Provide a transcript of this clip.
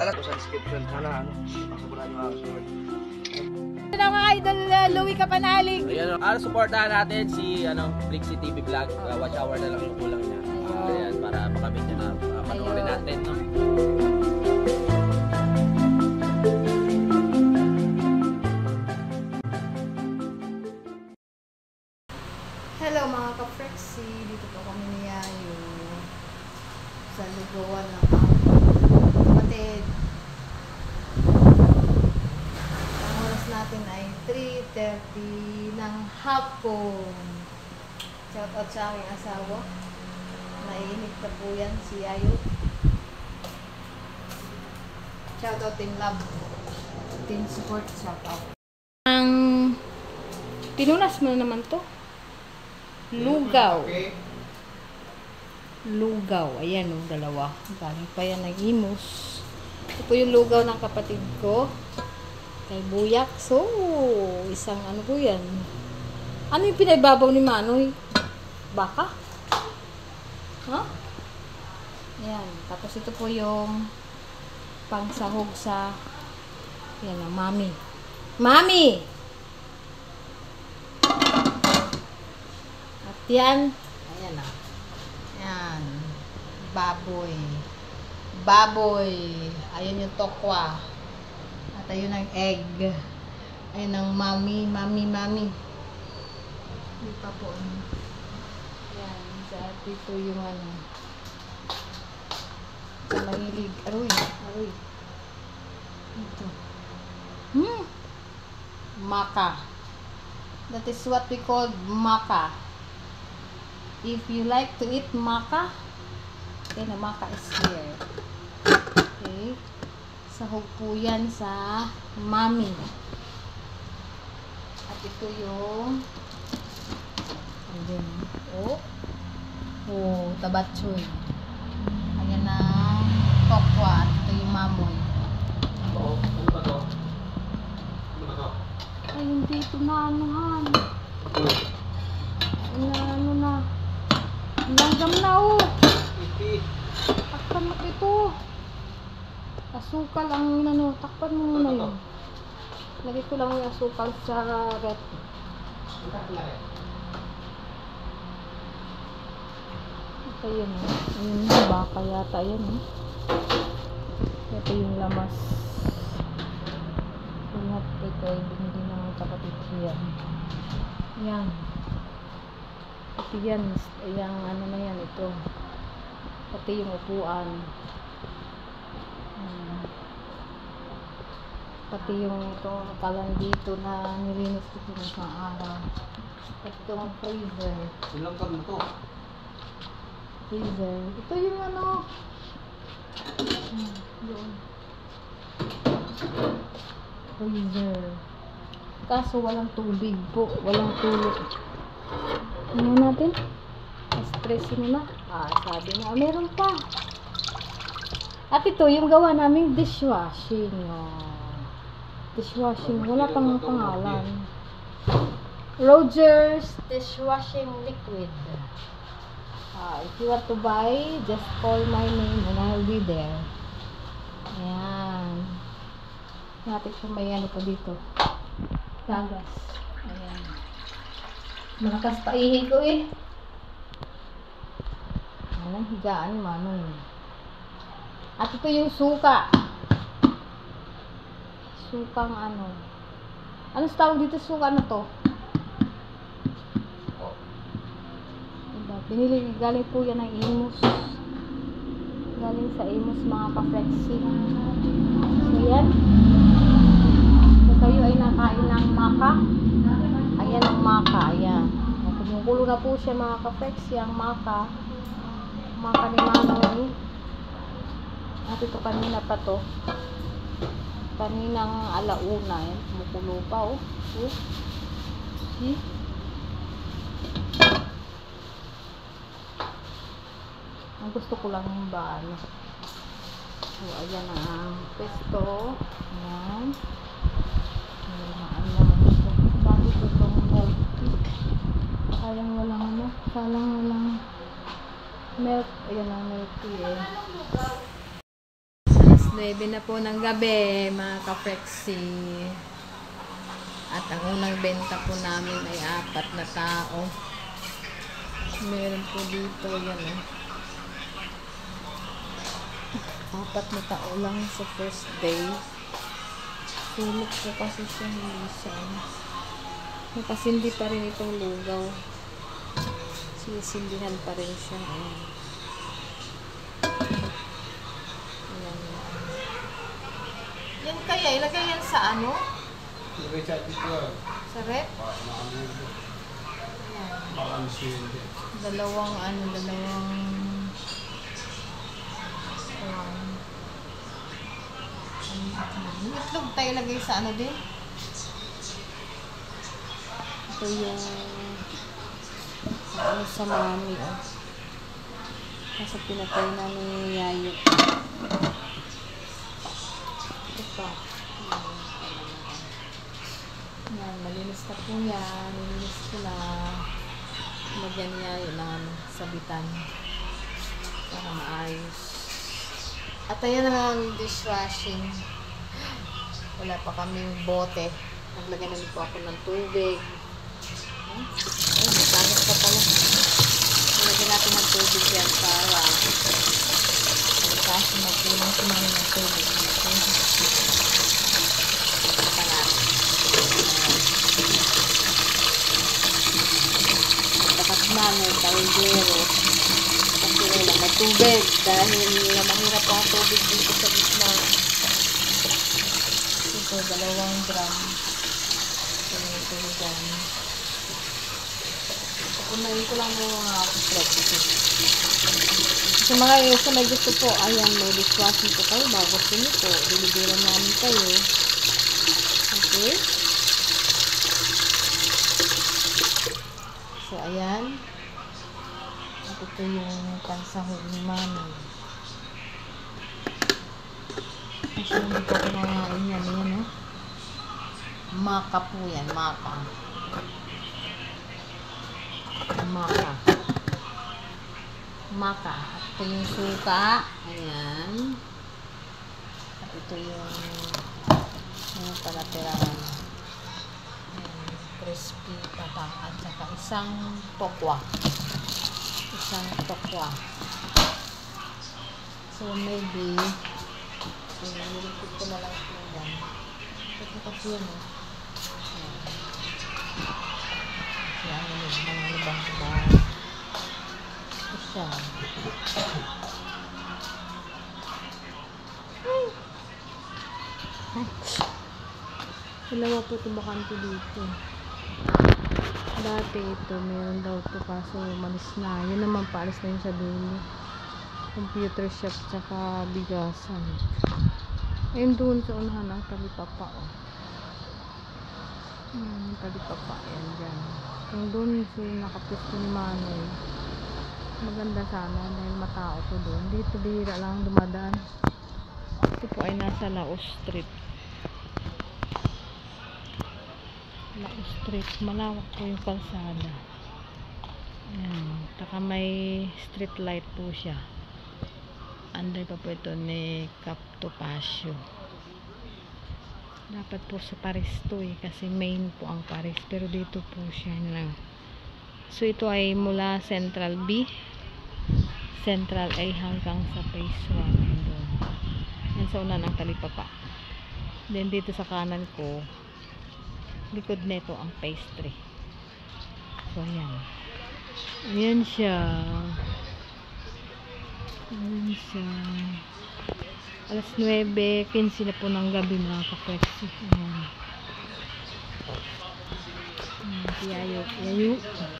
pangalan ko sa description. Sana masubulan nyo ako. Ito mga idol, Louie Kapanalig. Ayan, supportahan natin si Flixie TV Vlog. Watch hour na lang yung kulang niya. Ayan, para makamit niya na panoorin natin. No? Hello mga ka-Flexie, dito po kami ni Yayo sa lugawan ng kapatid. Ang oras natin ay 3:30 ng hapon. Shout out sa aking asawa. Naiinit na po yan si Yayo. Shout out in love. Team support, shout out. Ang pinunas mo naman to. Lugaw. Lugaw. Ayan o, dalawa. Galing pa yan ng imus. Ito po yung lugaw ng kapatid ko. Kay Buyak. So, isang ano po yan. Ano yung pinaibabaw ni Manoy? Baka? Huh? Ayan. Tapos ito po yung pangsahog sa yan na, mami. Mami! Yan. Ayan na. Yan. Baboy. Baboy. Ayun yung tokwa. At ayun ang egg. Ayun ang mami. Mami. Hindi pa po. Yan. Sa dito yung ano. Sa mahilig. Aroy. Ito. Maka. That is what we call maka. If you like to eat maka, then the maka is here. Okay. Sahog po yan sa mami. At ito yung tabatsoy. Ayan na tokwa. At ito yung mamoy. Ano ba to? Ay, hindi ito na anuhan. Ano na. Langgam na oh. Takpan mo ito. Asukal ang ano. Takpan mo muna yun. Lagay ko lang yung asukal sa ret. Ito yun oh. Baka yata yan oh. Ito yung lamas. Lahat ito ay binili ng kapatid siya. Yan. Ito yan, yung ano na yan, ito. Pati yung upuan. Pati yung ito, kalan dito na nilinis ko ng isang araw. At ito ang freezer. Ilang kang mo to? Freezer. Ito yung ano. Doon. Freezer. Kaso walang tubig po. Walang tulog. Ano natin? Espresso na. Sabi na. Meron pa. At ito, yung gawa naming dishwashing. Dishwashing. Wala pang pangalan. Rogers Dishwashing Liquid. If you want to buy, just call my name and I'll be there. Ayan. Natin kung may ano pa dito. Gagas. Ayan. Malakas pa ihi ko eh. Ayan, higaan ni Manong. At ito yung suka. Sukang ano. Ano tawag dito suka na to? Diba? Binili, galing po yan ng imus. Galing sa imus mga ka-Flexie. So yan. So kayo ay nakain ng maka. Ayan ang maka, ayan. Kumukulo na po siya mga ka-Flexie, ang maka. Maka ni Manoy. At ito kanina pa to. Kaninang alauna, ayan. Kumukulo pa, oh. See? Ang gusto ko lang yung baano. So, ayan ang pesto. Ayan. Bakit itong milk tea? Sayang walang ano. Sayang walang milk. Ayan ang milk tea eh. 9 na po ng gabi, mga ka-Flexi. At ang unang benta po namin ay 4 na tao. Meron po dito, yan eh. 4 na tao lang sa first day. Sulok po kasi siya, hindi siya. Nakasindi pa rin itong lugaw. Sinisindihan pa rin siya. Ayan. Yan kaya, ilagay yan sa ano? Ilagay sa atin Sa rep? Dalawang itlog tayo ilagay sa ano din? Ito yung ano sa mami, oh. Kasi pinatay na ni Yayo. Ito pa. Yan, malinis na po yan. Malinis ko na. Lagyan niya yun ng sabitan. Para maayos. At ayan na ang dishwashing. Wala pa kaming bote. Naglagyan na po ako ng tubig. Ay, magkangit pa pala. Nalagyan natin ng tubig yan para kasi magpulang si mami ng tubig. Takas namin, tawidero. Kasi wala na tubig dahil mahirap ang tubig dito sa gitna. Ito, 2 gram. Ito, 2 gram. Unahin ko lang mga kapatid. Sa mga sa may gusto po, ayan, may dishwashing po kayo. Bago gusto nyo po, diligiran namin kayo. Okay? So, ayan. At ito yung pansahog ni Mami. Kasi hindi po ako nangain yan. Ayan, oh. Maka po yan, maka. Maka. Maka. At ito yung suka. Ayan. At ito yung palatirahan. Crispy patang. At saka isang tokwa. So maybe nilipid ko na lang ito yan. Ito kasi yan eh. Yan yung mga lubang ba. Ito siya. Dalawa po ito bakante dito. Dati ito, meron daw ito kaso malis na. Yun naman paalis na yun sa dulo. Computer shop tsaka bigasan. Ayun doon sa unahan ang talipapa, oh. Talipapa, yan dyan. Yung doon so nakapisto ni Manoy. Maganda sana dahil matao to doon. Dito bihira lang dumadaan. Ito po ay nasa Laos Street. Laos Street, malawak po yung kalsada. Ayan, taka may street light po siya. Under pa po ito ni Cap Topacio. Dapat po sa Paris to eh, kasi main po ang Paris, pero dito po siya lang. So ito ay mula Central B, Central A hanggang sa Phase 1 doon. Yan sa una ng talipapa. Then dito sa kanan ko, likod nito ang Phase 3. So ayan. Ayan siya. Ayan siya. Alas 9:15 na po ng gabi mga ka-Flexi. Ayan. Yayo.